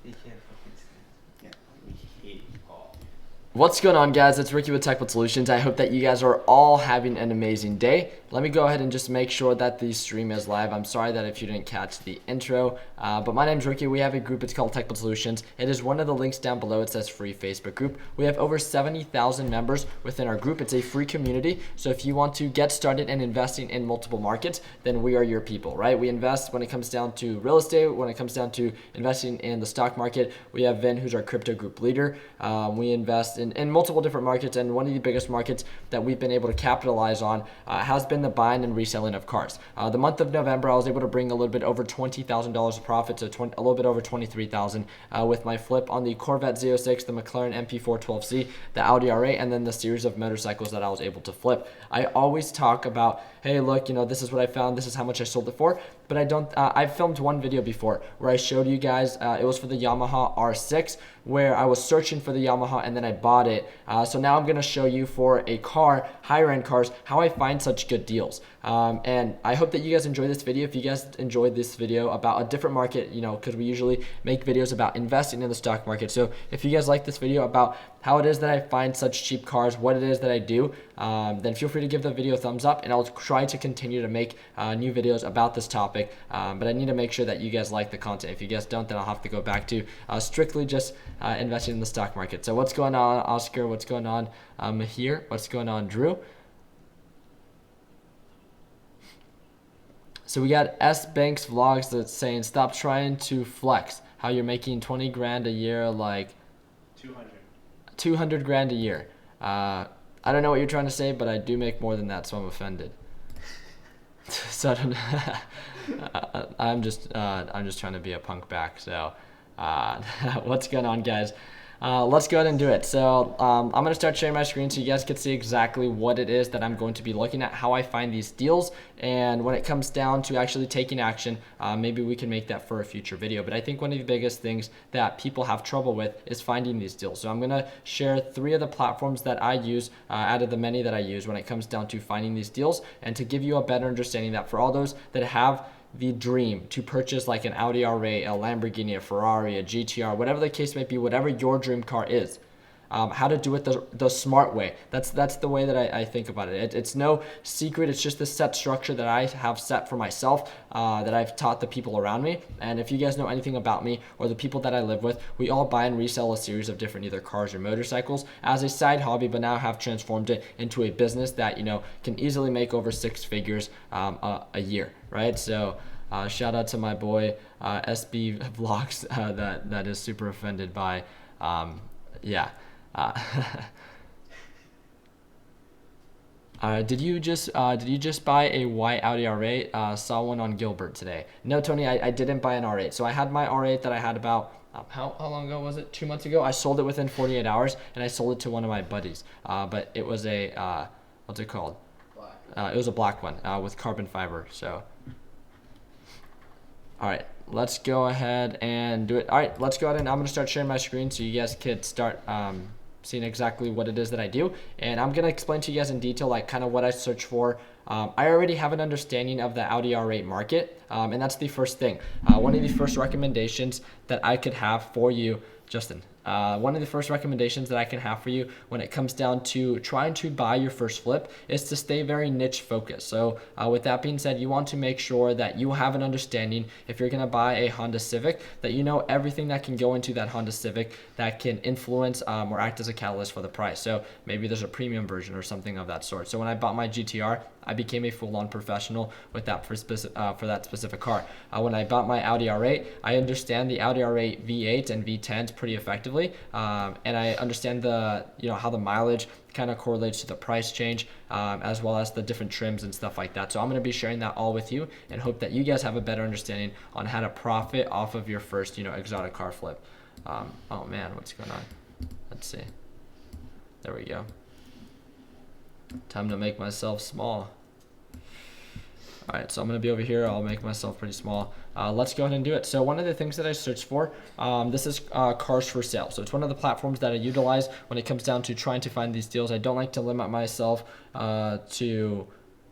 He can't fucking stand. Yeah, we hate Paul. What's going on, guys? It's Ricky with Technical Solutions. I hope that you guys are all having an amazing day. Let me go ahead and just make sure that the stream is live. I'm sorry that if you didn't catch the intro, but my name's Ricky. We have a group. It's called Technical Solutions. It is one of the links down below. It says free Facebook group. We have over 70,000 members within our group. It's a free community. So if you want to get started in investing in multiple markets, then we are your people, right? We invest when it comes down to real estate, when it comes down to investing in the stock market. We have Vin, who's our crypto group leader. We invest in multiple different markets, and one of the biggest markets that we've been able to capitalize on has been the buying and reselling of cars. The month of November, I was able to bring a little bit over $20,000 of profit to a little bit over $23,000 with my flip on the Corvette Z06, the McLaren MP412C, the Audi R8, and then the series of motorcycles that I was able to flip. I always talk about, hey, look, this is what I found, this is how much I sold it for, but I don't. I've filmed one video before where I showed you guys. It was for the Yamaha R6, where I was searching for the Yamaha and then I bought it. So now I'm gonna show you for a car, higher end cars, how I find such good deals. And I hope that you guys enjoy this video. If you guys enjoyed this video about a different market, because we usually make videos about investing in the stock market. So if you guys like this video about how it is that I find such cheap cars, what it is that I do, then feel free to give the video a thumbs up, and I'll try to continue to make new videos about this topic. But I need to make sure that you guys like the content. If you guys don't, then I'll have to go back to strictly just investing in the stock market. So what's going on, Oscar? What's going on here? What's going on, Drew? So we got S Banks Vlogs that's saying, stop trying to flex how you're making 20 grand a year, like 200 grand a year. I don't know what you're trying to say, but I do make more than that, so I'm offended. So I don't, I'm just trying to be a punk back. So what's going on, guys? Let's go ahead and do it. So I'm going to start sharing my screen so you guys can see exactly what it is that I'm going to be looking at, how I find these deals, and when it comes down to actually taking action, maybe we can make that for a future video. But I think one of the biggest things that people have trouble with is finding these deals. So I'm going to share 3 of the platforms that I use out of the many that I use when it comes down to finding these deals, and to give you a better understanding that for all those that have the dream to purchase like an Audi R8, a Lamborghini, a Ferrari, a GTR, whatever the case may be, whatever your dream car is, how to do it the smart way. That's the way that I think about it. It's no secret. It's just the set structure that I have set for myself, that I've taught the people around me. And if you guys know anything about me or the people that I live with, we all buy and resell a series of different either cars or motorcycles as a side hobby, but now have transformed it into a business that can easily make over 6 figures a year, right? So shout out to my boy SB Vlogs that is super offended by yeah. Did you just buy a white Audi R8? Saw one on Gilbert today. No, Tony, I didn't buy an R8. So I had my R8 that I had about how long ago was it? 2 months ago. I sold it within 48 hours, and I sold it to one of my buddies. But it was a what's it called? Black. It was a black one with carbon fiber. So. All right, let's go ahead and do it. All right, let's go ahead and I'm gonna start sharing my screen so you guys can start seeing exactly what it is that I do. And I'm gonna explain to you guys in detail like kind of what I search for. I already have an understanding of the Audi R8 market, and that's the first thing. One of the first recommendations that I could have for you, Justin, one of the first recommendations that I can have for you when it comes down to trying to buy your first flip is to stay very niche focused. So with that being said, you want to make sure that you have an understanding, if you're going to buy a Honda Civic, that you know everything that can go into that Honda Civic that can influence or act as a catalyst for the price. So maybe there's a premium version or something of that sort. So when I bought my GTR, I became a full-on professional with that for that specific car. When I bought my Audi R8, I understand the Audi R8 V8 and V10s pretty effectively, and I understand the how the mileage kind of correlates to the price change, as well as the different trims and stuff like that. So I'm going to be sharing that all with you, and hope that you guys have a better understanding on how to profit off of your first exotic car flip. Oh man, what's going on? Let's see. There we go. Time to make myself small. All right, so I'm gonna be over here. I'll make myself pretty small. Let's go ahead and do it. So one of the things that I search for, this is cars for sale. So it's one of the platforms that I utilize when it comes down to trying to find these deals. I don't like to limit myself to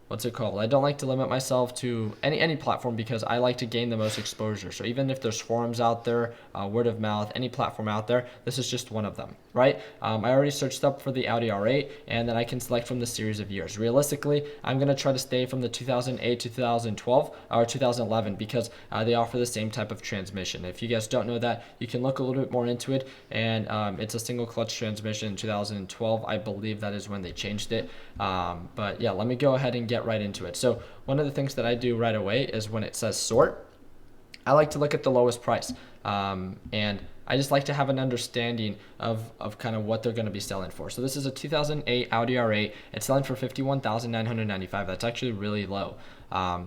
what's it called? I don't like to limit myself to any platform because I like to gain the most exposure. So even if there's forums out there, word of mouth, any platform out there, this is just one of them, right? I already searched up for the Audi R8, and then I can select from the series of years. Realistically, I'm gonna try to stay from the 2008 to 2012 or 2011 because they offer the same type of transmission. If you guys don't know that, you can look a little bit more into it, and it's a single clutch transmission in 2012. I believe that is when they changed it. But yeah, let me go ahead and get right into it. So one of the things that I do right away is when it says sort, I like to look at the lowest price. And I just like to have an understanding of kind of what they're going to be selling for. So this is a 2008 Audi R8. It's selling for $51,995. That's actually really low.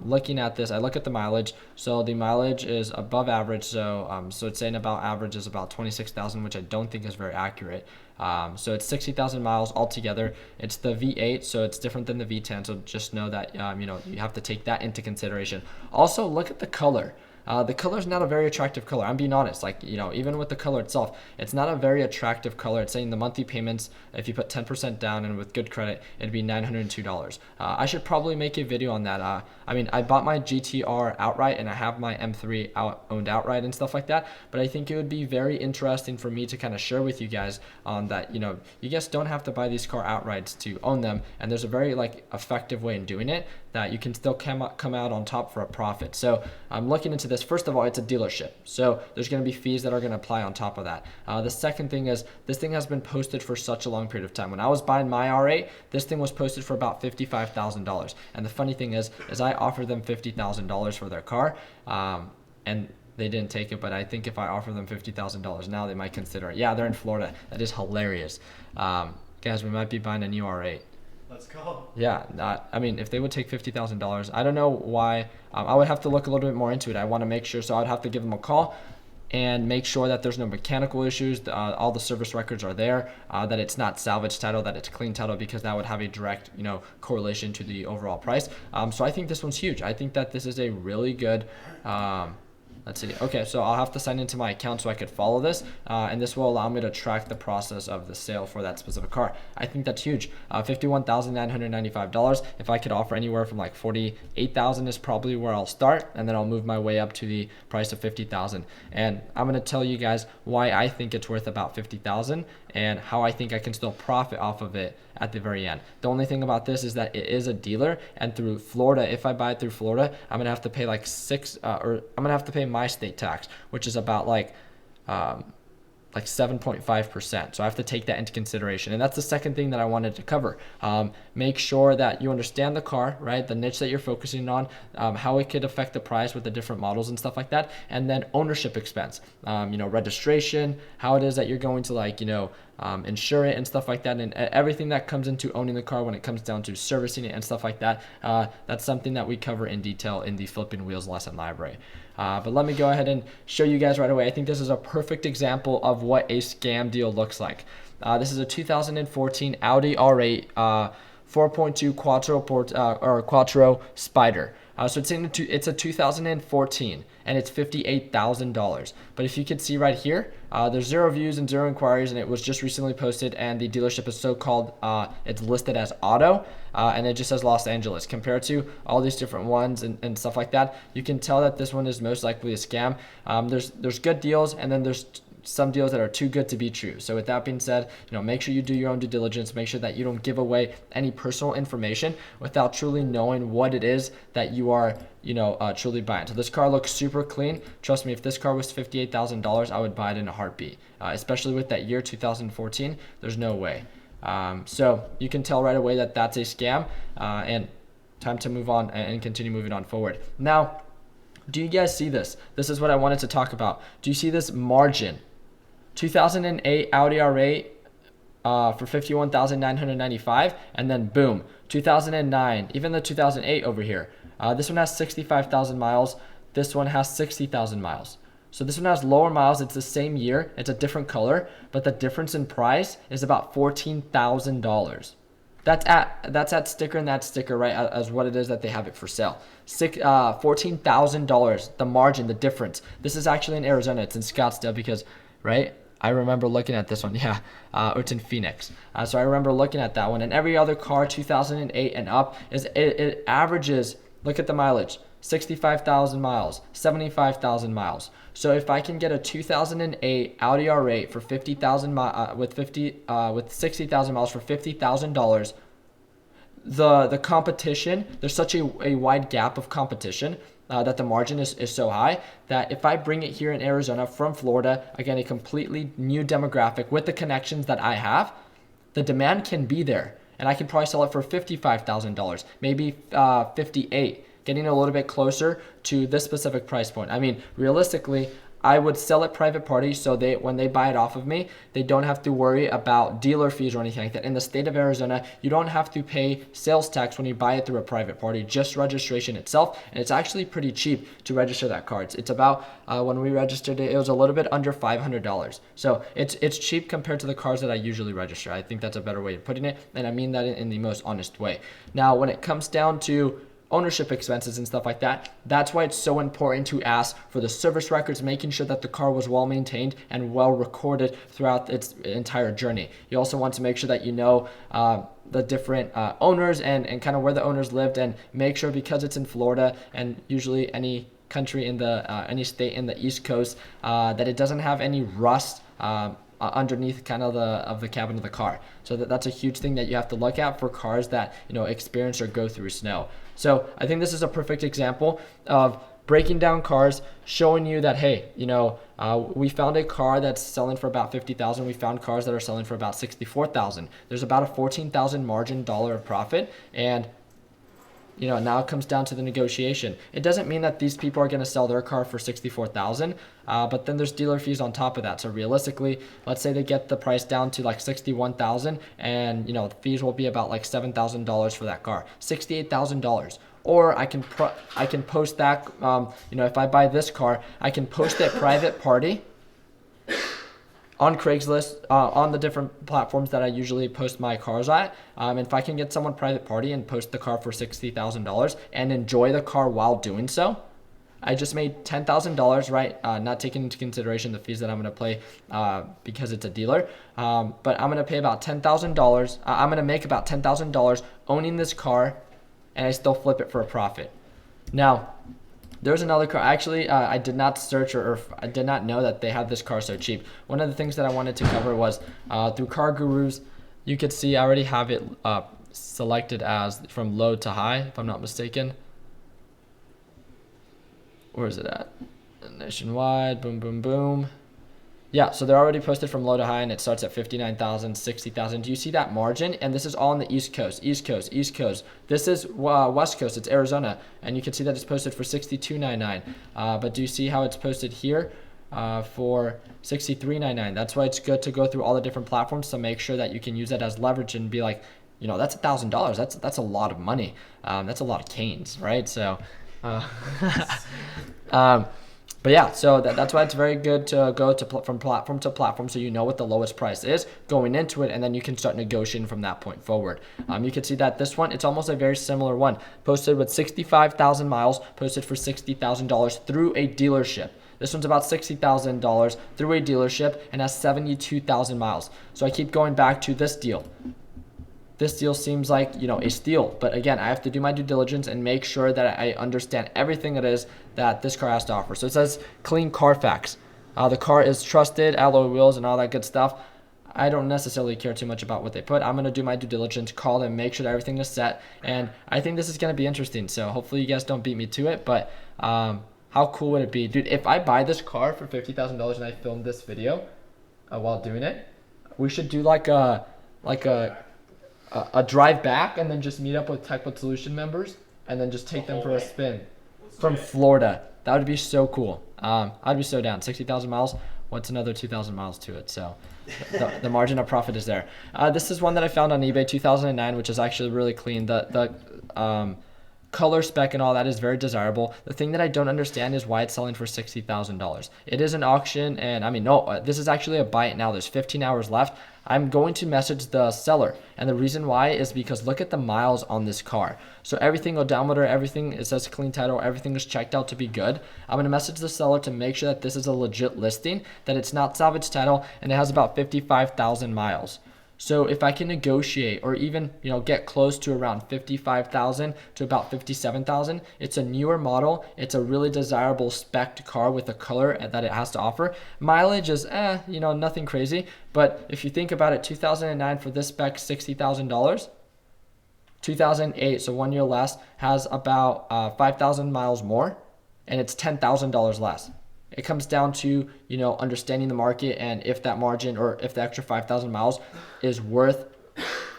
Looking at this, I look at the mileage. So the mileage is above average. So it's saying about average is about 26,000, which I don't think is very accurate. So it's 60,000 miles altogether. It's the V8, so it's different than the V10. So just know that you have to take that into consideration. Also, look at the color. The color is not a very attractive color. I'm being honest. Even with the color itself, it's not a very attractive color. It's saying the monthly payments, if you put 10% down and with good credit, it'd be $902. I should probably make a video on that. I bought my GTR outright and I have my M3 owned outright and stuff like that. But I think it would be very interesting for me to kind of share with you guys on that. You guys don't have to buy these car outrights to own them, and there's a very effective way in doing it that you can still come out on top for a profit. So I'm looking into this. First of all, it's a dealership, so there's going to be fees that are going to apply on top of that. The second thing is this thing has been posted for such a long period of time. When I was buying my R8, this thing was posted for about $55,000. And the funny thing is I offered them $50,000 for their car, and they didn't take it. But I think if I offer them $50,000 now, they might consider it. Yeah, they're in Florida. That is hilarious. Guys, we might be buying a new R8. Let's go. Yeah, if they would take $50,000, I don't know why. I would have to look a little bit more into it. I want to make sure, so I'd have to give them a call and make sure that there's no mechanical issues, all the service records are there, that it's not salvage title, that it's clean title, because that would have a direct, correlation to the overall price. So I think this one's huge. I think that this is a really good. Let's see. Okay, so I'll have to sign into my account so I could follow this, and this will allow me to track the process of the sale for that specific car. I think that's huge. $51,995. If I could offer anywhere from $48,000 is probably where I'll start, and then I'll move my way up to the price of $50,000. And I'm gonna tell you guys why I think it's worth about $50,000 and how I think I can still profit off of it at the very end. The only thing about this is that it is a dealer, and through Florida, if I buy it through Florida, I'm gonna have to pay I'm gonna have to pay my state tax, which is about 7.5%. So I have to take that into consideration. And that's the second thing that I wanted to cover. Make sure that you understand the car, right? The niche that you're focusing on, how it could affect the price with the different models and stuff like that. And then ownership expense, registration, how it is that you're going to insure it and stuff like that. And everything that comes into owning the car when it comes down to servicing it and stuff like that. That's something that we cover in detail in the Flipping Wheels lesson library. But let me go ahead and show you guys right away. I think this is a perfect example of what a scam deal looks like. This is a 2014 Audi R8 4.2 Quattro Spider. So it's a 2014, and it's $58,000. But if you can see right here, there's 0 views and 0 inquiries, and it was just recently posted, and the dealership is so-called, it's listed as auto, and it just says Los Angeles. Compared to all these different ones and stuff like that, you can tell that this one is most likely a scam. There's good deals, and then there's some deals that are too good to be true. So with that being said, make sure you do your own due diligence. Make sure that you don't give away any personal information without truly knowing what it is that you are, truly buying. So this car looks super clean. Trust me, if this car was $58,000, I would buy it in a heartbeat. Especially with that year 2014, there's no way. So you can tell right away that that's a scam, and time to move on and continue moving on forward. Now, do you guys see this? This is what I wanted to talk about. Do you see this margin? 2008 Audi R8 for $51,995, and then boom, 2009, even the 2008 over here. This one has 65,000 miles. This one has 60,000 miles. So this one has lower miles. It's the same year. It's a different color, but the difference in price is about $14,000. That's at sticker and that sticker, right, as what it is that they have it for sale. $14,000, the margin, the difference. This is actually in Arizona. It's in Scottsdale because, right, I remember looking at this one. Yeah, it's in Phoenix. So I remember looking at that one. And every other car, 2008 and up, it averages, look at the mileage, 65,000 miles, 75,000 miles. So if I can get a 2008 Audi R8 for 50,000 with 60,000 miles for $50,000, the competition, there's such a wide gap of competition that the margin is so high that if I bring it here in Arizona from Florida, again, a completely new demographic with the connections that I have, the demand can be there. And I can probably sell it for $55,000, maybe 58, getting a little bit closer to this specific price point. I mean, realistically, I would sell it private party so when they buy it off of me, they don't have to worry about dealer fees or anything like that. In the state of Arizona, you don't have to pay sales tax when you buy it through a private party, just registration itself. And it's actually pretty cheap to register that car. It's about, when we registered it, it was a little bit under $500. So it's cheap compared to the cars that I usually register. I think that's a better way of putting it. And I mean that in the most honest way. Now, when it comes down to ownership expenses and stuff like that, that's why it's so important to ask for the service records, making sure that the car was well maintained and well recorded throughout its entire journey. You also want to make sure that you know the different owners and kind of where the owners lived, and make sure, because it's in Florida and usually any country in any state in the East Coast, that it doesn't have any rust underneath kind of the cabin of the car. So that's a huge thing that you have to look at for cars that experience or go through snow. So I think this is a perfect example of breaking down cars, showing you that, hey, we found a car that's selling for about $50,000. We found cars that are selling for about $64,000. There's about a $14,000 margin dollar of profit, and now it comes down to the negotiation. It doesn't mean that these people are going to sell their car for $64,000, but then there's dealer fees on top of that. So realistically, let's say they get the price down to like $61,000, and the fees will be about like $7,000 for that car, $68,000. Or I can post that. If I buy this car, I can post it private party on Craigslist, on the different platforms that I usually post my cars at. And if I can get someone private party and post the car for $60,000 and enjoy the car while doing so, I just made $10,000, right? Not taking into consideration the fees that I'm going to pay because it's a dealer. But I'm going to pay about $10,000. I'm going to make about $10,000 owning this car, and I still flip it for a profit. Now, there's another car. Actually, I did not search or I did not know that they had this car so cheap. One of the things that I wanted to cover was through Car Gurus. You could see I already have it selected as from low to high, if I'm not mistaken. Where is it at? Nationwide, boom, boom, boom. Yeah, so they're already posted from low to high, and it starts at 59,000, 60,000. Do you see that margin? And this is all on the East Coast, East Coast, East Coast. This is West Coast, it's Arizona, and you can see that it's posted for $62.99. But do you see how it's posted here for $63.99? That's why it's good to go through all the different platforms to make sure that you can use that as leverage and be like, that's $1,000. That's a lot of money. That's a lot of canes, right? So. But yeah, so that's why it's very good to go from platform to platform, so you know what the lowest price is going into it, and then you can start negotiating from that point forward. You can see that this one, it's almost a very similar one, posted with 65,000 miles, posted for $60,000 through a dealership. This one's about $60,000 through a dealership and has 72,000 miles. So I keep going back to this deal. This deal seems like, a steal. But again, I have to do my due diligence and make sure that I understand everything it is that this car has to offer. So it says clean Carfax. The car is trusted, alloy wheels, and all that good stuff. I don't necessarily care too much about what they put. I'm going to do my due diligence, call them, make sure that everything is set. And I think this is going to be interesting. So hopefully you guys don't beat me to it. But how cool would it be? Dude, if I buy this car for $50,000 and I film this video while doing it, we should do like a drive back and then just meet up with Techwood Solution members and then just take them for a spin from Florida. That would be so cool. I'd be so down. 60,000 miles. What's another 2,000 miles to it? So the margin of profit is there. This is one that I found on eBay, 2009, which is actually really clean. The color spec and all that is very desirable. The thing that I don't understand is why it's selling for $60,000. It is an auction, and I mean, no, this is actually a buy it now. There's 15 hours left. I'm going to message the seller, and the reason why is because look at the miles on this car. So everything, odometer, everything, it says clean title, everything is checked out to be good. I'm going to message the seller to make sure that this is a legit listing, that it's not salvage title, and it has about 55,000 miles. So if I can negotiate or even, get close to around 55,000 to about 57,000, it's a newer model. It's a really desirable spec car with the color that it has to offer. Mileage is, nothing crazy. But if you think about it, 2009 for this spec, $60,000. 2008, so 1 year less, has about 5,000 miles more, and it's $10,000 less. It comes down to, understanding the market and if that margin or if the extra 5,000 miles is worth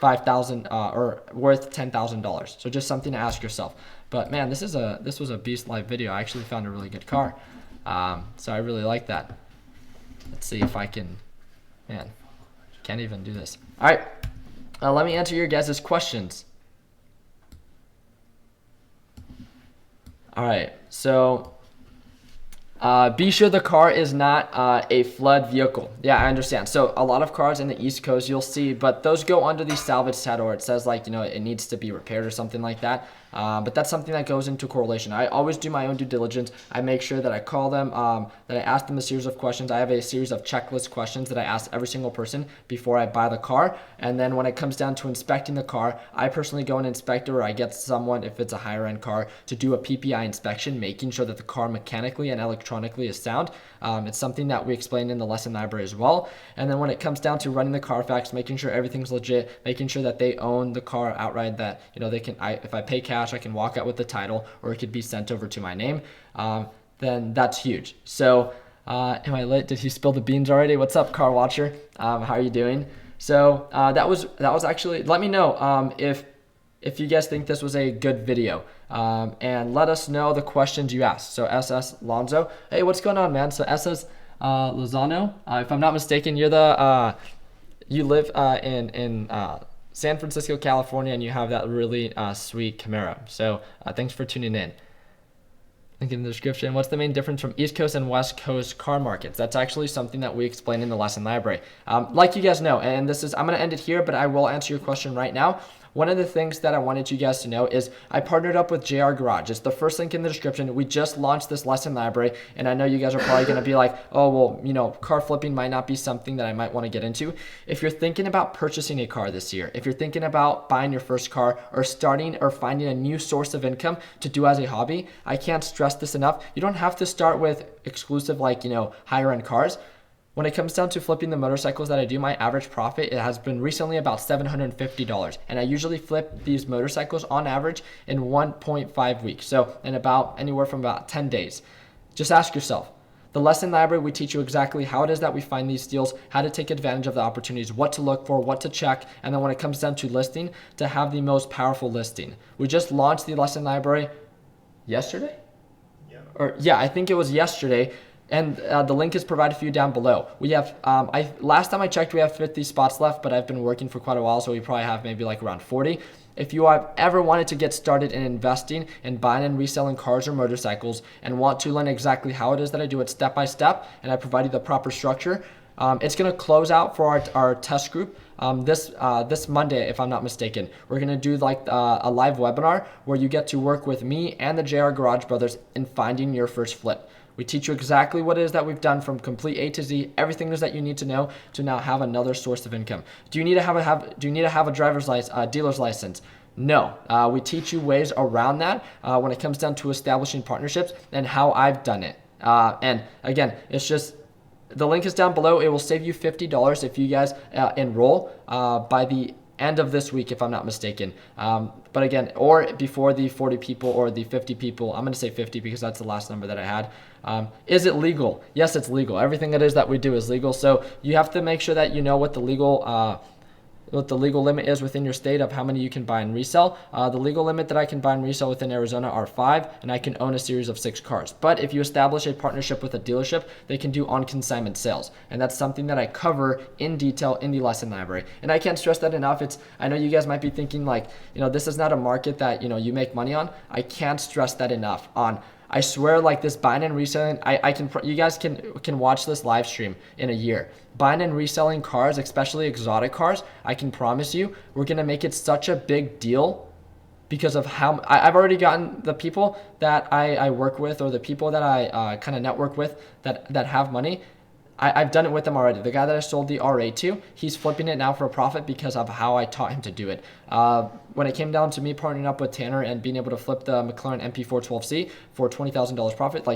5,000 or worth $10,000. So just something to ask yourself. But man, this was a beast live video. I actually found a really good car. So I really like that. Let's see if I can, can't even do this. All right, let me answer your guys' questions. All right, so be sure the car is not a flood vehicle. Yeah, I understand. So a lot of cars in the East Coast you'll see, but those go under the salvage title, or it says like, it needs to be repaired or something like that. But that's something that goes into correlation. I always do my own due diligence. I make sure that I call them, that I ask them a series of questions. I have a series of checklist questions that I ask every single person before I buy the car. And then when it comes down to inspecting the car, I personally go and inspect it, or I get someone, if it's a higher end car, to do a PPI inspection, making sure that the car mechanically and electronically is sound. It's something that we explained in the lesson library as well. And then when it comes down to running the Carfax, making sure everything's legit, making sure that they own the car outright, that they can, if I pay cash, I can walk out with the title, or it could be sent over to my name. Then that's huge. So am I late? Did he spill the beans already? What's up, car watcher? How are you doing? So that was actually, let me know if you guys think this was a good video, and let us know the questions you asked. So SS Lonzo, hey, what's going on, man? So SS Lozano, if I'm not mistaken, you're you live in San Francisco, California, and you have that really sweet Camaro. So thanks for tuning in. Link in the description. What's the main difference from East Coast and West Coast car markets? That's actually something that we explain in the lesson library. Like you guys know, and I'm going to end it here, but I will answer your question right now. One of the things that I wanted you guys to know is I partnered up with JR Garage. It's the first link in the description. We just launched this lesson library, and I know you guys are probably going to be like, oh, well, car flipping might not be something that I might want to get into. If you're thinking about purchasing a car this year, if you're thinking about buying your first car or starting or finding a new source of income to do as a hobby, I can't stress this enough. You don't have to start with exclusive, higher end cars. When it comes down to flipping the motorcycles that I do, my average profit, it has been recently about $750. And I usually flip these motorcycles on average in 1.5 weeks. So in about anywhere from about 10 days. Just ask yourself. The lesson library, we teach you exactly how it is that we find these deals, how to take advantage of the opportunities, what to look for, what to check, and then when it comes down to listing, to have the most powerful listing. We just launched the lesson library yesterday? Yeah. I think it was yesterday. And the link is provided for you down below. We have, last time I checked, we have 50 spots left, but I've been working for quite a while, so we probably have maybe around 40. If you have ever wanted to get started in investing and buying and reselling cars or motorcycles and want to learn exactly how it is that I do it step by step, and I provide you the proper structure, it's going to close out for our test group this Monday, if I'm not mistaken. We're going to do a live webinar where you get to work with me and the JR Garage Brothers in finding your first flip. We teach you exactly what it is that we've done from complete A to Z, everything it is that you need to know to now have another source of income. Do you need to have a driver's license, dealer's license? No. We teach you ways around that when it comes down to establishing partnerships and how I've done it. And again, it's just, the link is down below. It will save you $50 if you guys enroll by the end of this week, if I'm not mistaken. But again, or before the 40 people or the 50 people, I'm going to say 50 because that's the last number that I had. Is it legal? Yes, it's legal. Everything it is that we do is legal. So you have to make sure that you know what the legal what the legal limit is within your state of how many you can buy and resell. The legal limit that I can buy and resell within Arizona are 5, and I can own a series of 6 cars. But if you establish a partnership with a dealership, they can do on consignment sales, and that's something that I cover in detail in the lesson library. And I can't stress that enough. I know you guys might be thinking like, this is not a market that you make money on. I can't stress that enough. I swear, like this buying and reselling, you guys can watch this live stream in a year. Buying and reselling cars, especially exotic cars, I can promise you, we're gonna make it such a big deal because of how I've already gotten the people that I work with, or the people that I kind of network with that have money. I've done it with them already. The guy that I sold the R8 to, he's flipping it now for a profit because of how I taught him to do it. When it came down to me partnering up with Tanner and being able to flip the McLaren MP412C for $20,000 profit,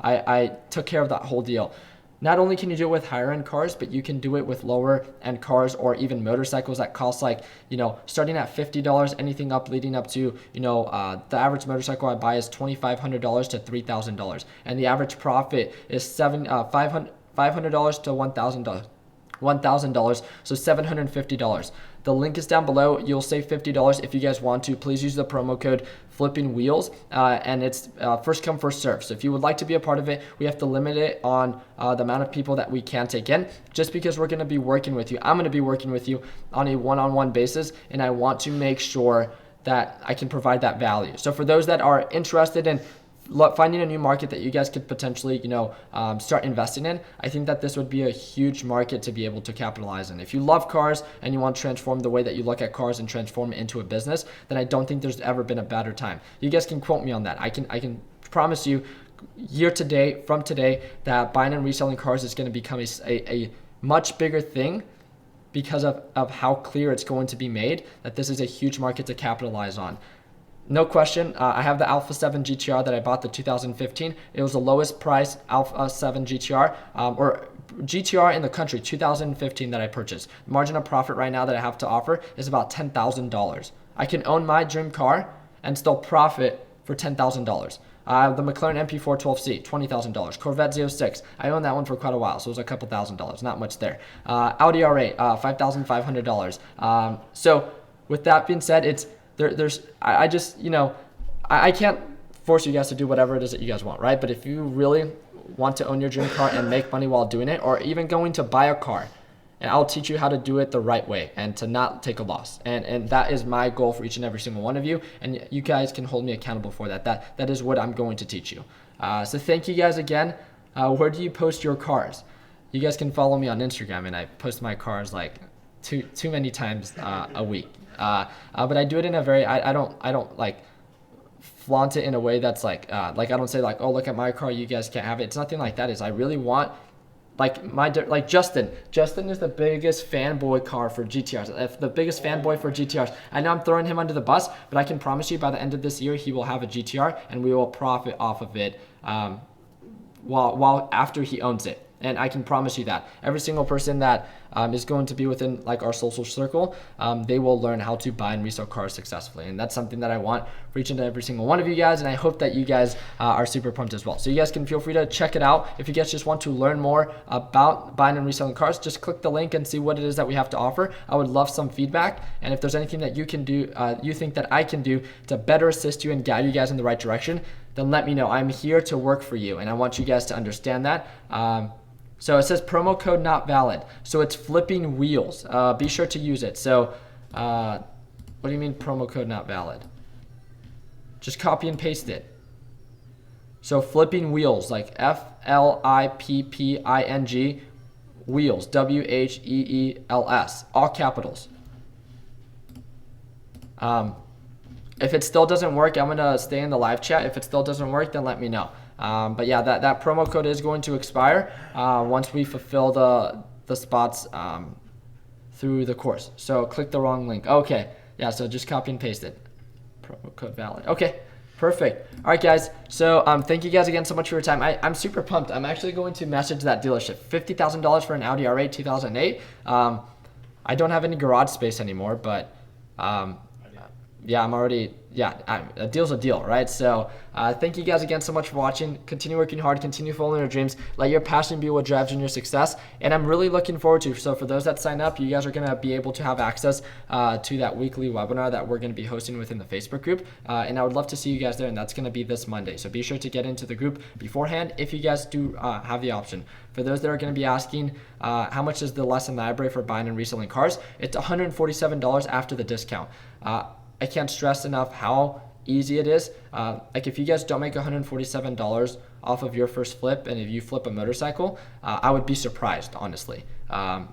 I took care of that whole deal. Not only can you do it with higher end cars, but you can do it with lower end cars or even motorcycles that cost starting at $50, anything up leading up to, the average motorcycle I buy is $2,500 to $3,000. And the average profit is $500 to $1,000, so $750. The link is down below. You'll save $50 if you guys want to. Please use the promo code FLIPPINGWHEELS, and it's first come, first serve. So if you would like to be a part of it, we have to limit it on the amount of people that we can take in, just because we're going to be working with you. I'm going to be working with you on a one-on-one basis, and I want to make sure that I can provide that value. So for those that are interested in finding a new market that you guys could potentially, start investing in, I think that this would be a huge market to be able to capitalize in. If you love cars and you want to transform the way that you look at cars and transform it into a business, then I don't think there's ever been a better time. You guys can quote me on that. I can promise you, year to date, from today, that buying and reselling cars is going to become a much bigger thing because of how clear it's going to be made that this is a huge market to capitalize on. No question. I have the Alpha 7 GTR that I bought, the 2015. It was the lowest price Alpha 7 GTR, or GTR in the country, 2015, that I purchased. Margin of profit right now that I have to offer is about $10,000. I can own my dream car and still profit for $10,000. The McLaren MP412C, $20,000. Corvette Z06, I owned that one for quite a while, so it was a couple $1,000s, not much there. Audi R8, $5,500. So with that being said, I can't force you guys to do whatever it is that you guys want, right? But if you really want to own your dream car and make money while doing it, or even going to buy a car, and I'll teach you how to do it the right way and to not take a loss. And that is my goal for each and every single one of you. And you guys can hold me accountable for that. That is what I'm going to teach you. So thank you guys again. Where do you post your cars? You guys can follow me on Instagram, and I post my cars like too many times a week. But I do it in a very, I don't like flaunt it in a way that's I don't say like, oh, look at my car, you guys can't have it. It's nothing like that. I really want, Justin is the biggest fanboy car for GTRs, the biggest fanboy for GTRs. I know I'm throwing him under the bus, but I can promise you by the end of this year, he will have a GTR and we will profit off of it while after he owns it. And I can promise you that every single person that is going to be within our social circle, they will learn how to buy and resell cars successfully. And that's something that I want for each and every single one of you guys. And I hope that you guys are super pumped as well. So you guys can feel free to check it out. If you guys just want to learn more about buying and reselling cars, just click the link and see what it is that we have to offer. I would love some feedback. And if there's anything that you can do, you think that I can do to better assist you and guide you guys in the right direction, then let me know. I'm here to work for you. And I want you guys to understand that. So it says promo code not valid. So it's flipping wheels. Be sure to use it. So what do you mean promo code not valid? Just copy and paste it. So flipping wheels, like FLIPPING wheels, WHEELS, all capitals. If it still doesn't work, I'm gonna stay in the live chat. If it still doesn't work, then let me know. But yeah, that promo code is going to expire once we fulfill the spots through the course. So click the wrong link. Okay, yeah, so just copy and paste it. Promo code valid. Okay, perfect. All right, guys. So thank you guys again so much for your time. I'm super pumped. I'm actually going to message that dealership. $50,000 for an Audi R8 2008. I don't have any garage space anymore, but yeah, I'm already a deal's a deal, right? So thank you guys again so much for watching. Continue working hard, continue following your dreams, let your passion be what drives you in your success. And I'm really looking forward to, so for those that sign up, you guys are gonna be able to have access to that weekly webinar that we're gonna be hosting within the Facebook group. And I would love to see you guys there, and that's gonna be this Monday. So be sure to get into the group beforehand if you guys do have the option. For those that are gonna be asking, how much is the lesson library for buying and reselling cars? It's $147 after the discount. I can't stress enough how easy it is. Like if you guys don't make $147 off of your first flip, and if you flip a motorcycle, I would be surprised, honestly. I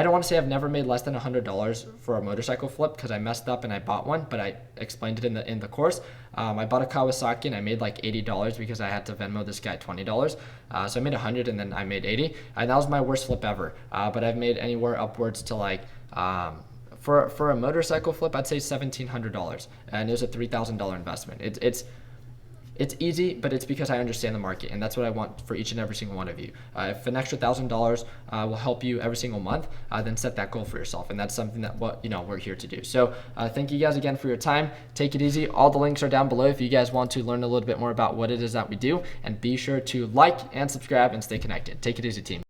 don't want to say I've never made less than $100 for a motorcycle flip because I messed up and I bought one, but I explained it in the course. I bought a Kawasaki and I made like $80 because I had to Venmo this guy $20. So I made 100 and then I made 80, and that was my worst flip ever. But I've made anywhere upwards to like for a motorcycle flip, I'd say $1,700, and it was a $3,000 investment. It's easy, but it's because I understand the market, and that's what I want for each and every single one of you. If an extra $1,000 will help you every single month, then set that goal for yourself, and that's something that we're here to do. So thank you guys again for your time. Take it easy. All the links are down below if you guys want to learn a little bit more about what it is that we do, and be sure to like and subscribe and stay connected. Take it easy, team.